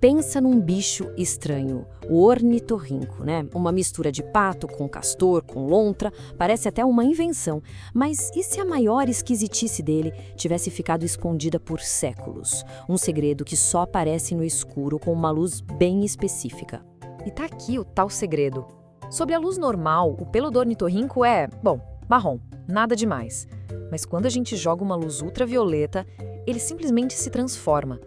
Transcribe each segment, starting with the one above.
Pensa num bicho estranho, o ornitorrinco, né? Uma mistura de pato com castor, com lontra, parece até uma invenção. Mas e se a maior esquisitice dele tivesse ficado escondida por séculos? Um segredo que só aparece no escuro com uma luz bem específica. E tá aqui o tal segredo. Sob a luz normal, o pelo do ornitorrinco é, marrom, nada demais. Mas quando a gente joga uma luz ultravioleta, ele simplesmente se transforma.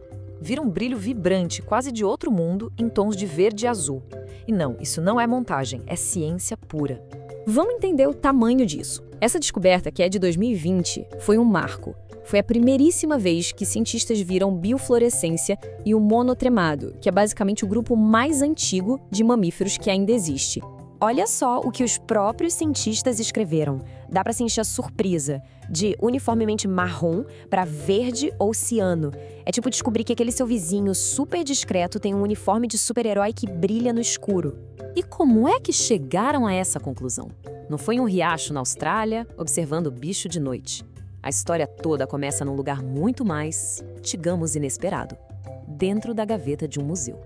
Vira um brilho vibrante, quase de outro mundo, em tons de verde e azul. E não, isso não é montagem, é ciência pura. Vamos entender o tamanho disso. Essa descoberta, que é de 2020, foi um marco. Foi a primeiríssima vez que cientistas viram biofluorescência e o monotremado, que é basicamente o grupo mais antigo de mamíferos que ainda existe. Olha só o que os próprios cientistas escreveram. Dá para sentir a surpresa de uniformemente marrom para verde ou ciano. É tipo descobrir que aquele seu vizinho super discreto tem um uniforme de super-herói que brilha no escuro. E como é que chegaram a essa conclusão? Não foi em um riacho na Austrália, observando o bicho de noite. A história toda começa num lugar muito mais, digamos, inesperado. Dentro da gaveta de um museu.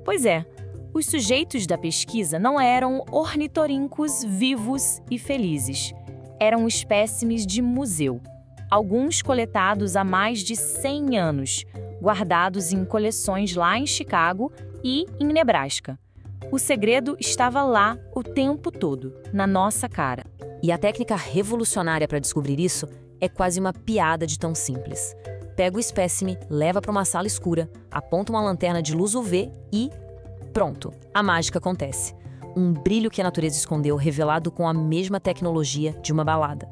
Pois é. Os sujeitos da pesquisa não eram ornitorrincos vivos e felizes. Eram espécimes de museu, alguns coletados há mais de 100 anos, guardados em coleções lá em Chicago e em Nebraska. O segredo estava lá o tempo todo, na nossa cara. E a técnica revolucionária para descobrir isso é quase uma piada de tão simples. Pega o espécime, leva para uma sala escura, aponta uma lanterna de luz UV e... pronto, a mágica acontece. Um brilho que a natureza escondeu revelado com a mesma tecnologia de uma balada.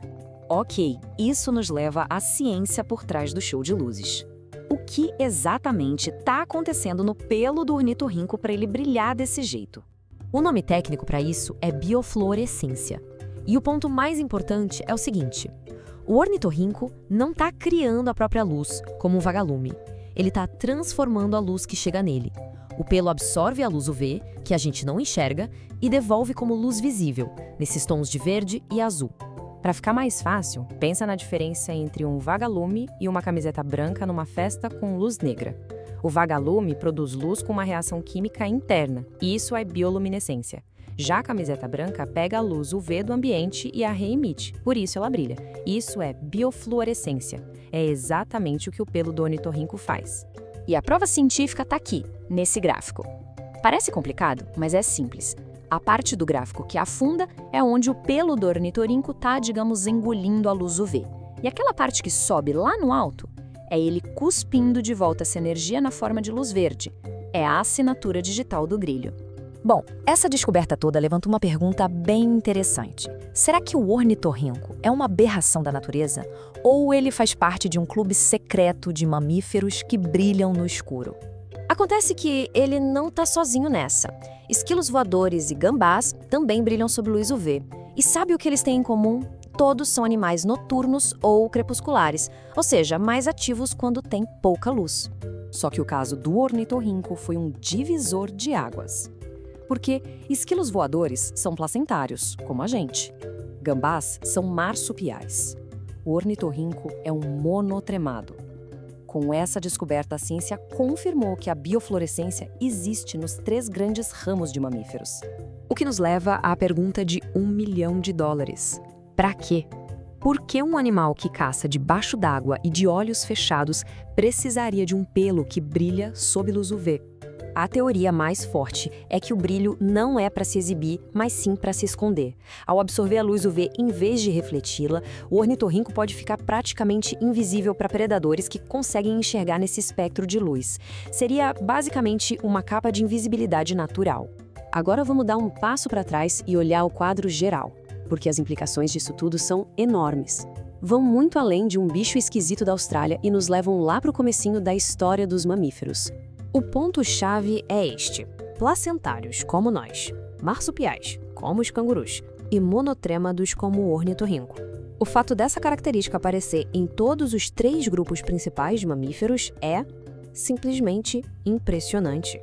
Ok, isso nos leva à ciência por trás do show de luzes. O que exatamente está acontecendo no pelo do ornitorrinco para ele brilhar desse jeito? O nome técnico para isso é biofluorescência. E o ponto mais importante é o seguinte: o ornitorrinco não está criando a própria luz, como um vagalume. Ele está transformando a luz que chega nele. O pelo absorve a luz UV, que a gente não enxerga, e devolve como luz visível, nesses tons de verde e azul. Para ficar mais fácil, pensa na diferença entre um vagalume e uma camiseta branca numa festa com luz negra. O vagalume produz luz com uma reação química interna, e isso é bioluminescência. Já a camiseta branca pega a luz UV do ambiente e a reemite, por isso ela brilha. Isso é biofluorescência. É exatamente o que o pelo do ornitorrinco faz. E a prova científica está aqui, nesse gráfico. Parece complicado, mas é simples. A parte do gráfico que afunda é onde o pelo do ornitorrinco está, digamos, engolindo a luz UV. E aquela parte que sobe lá no alto é ele cuspindo de volta essa energia na forma de luz verde. É a assinatura digital do brilho. Bom, essa descoberta toda levanta uma pergunta bem interessante. Será que o ornitorrinco é uma aberração da natureza? Ou ele faz parte de um clube secreto de mamíferos que brilham no escuro? Acontece que ele não está sozinho nessa. Esquilos voadores e gambás também brilham sob luz UV. E sabe o que eles têm em comum? Todos são animais noturnos ou crepusculares, ou seja, mais ativos quando tem pouca luz. Só que o caso do ornitorrinco foi um divisor de águas. Porque esquilos voadores são placentários, como a gente. Gambás são marsupiais. O ornitorrinco é um monotremado. Com essa descoberta, a ciência confirmou que a biofluorescência existe nos 3 grandes ramos de mamíferos. O que nos leva à pergunta de $1 milhão. Para quê? Por que um animal que caça debaixo d'água e de olhos fechados precisaria de um pelo que brilha sob luz UV? A teoria mais forte é que o brilho não é para se exibir, mas sim para se esconder. Ao absorver a luz UV em vez de refleti-la, o ornitorrinco pode ficar praticamente invisível para predadores que conseguem enxergar nesse espectro de luz. Seria basicamente uma capa de invisibilidade natural. Agora vamos dar um passo para trás e olhar o quadro geral, porque as implicações disso tudo são enormes. Vão muito além de um bicho esquisito da Austrália e nos levam lá para o comecinho da história dos mamíferos. O ponto-chave é este: placentários, como nós, marsupiais, como os cangurus, e monotrêmados, como o ornitorrinco. O fato dessa característica aparecer em todos os 3 grupos principais de mamíferos é simplesmente impressionante.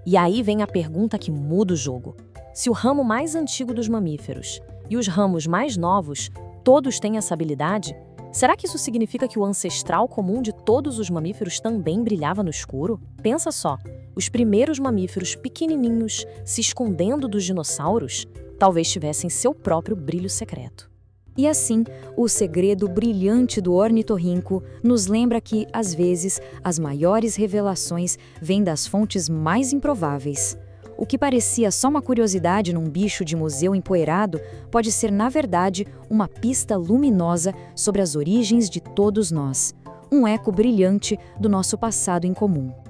E aí vem a pergunta que muda o jogo. Se o ramo mais antigo dos mamíferos e os ramos mais novos todos têm essa habilidade, será que isso significa que o ancestral comum de todos os mamíferos também brilhava no escuro? Pensa só, os primeiros mamíferos pequenininhos se escondendo dos dinossauros talvez tivessem seu próprio brilho secreto. E assim, o segredo brilhante do ornitorrinco nos lembra que, às vezes, as maiores revelações vêm das fontes mais improváveis. O que parecia só uma curiosidade num bicho de museu empoeirado pode ser, na verdade, uma pista luminosa sobre as origens de todos nós. Um eco brilhante do nosso passado em comum.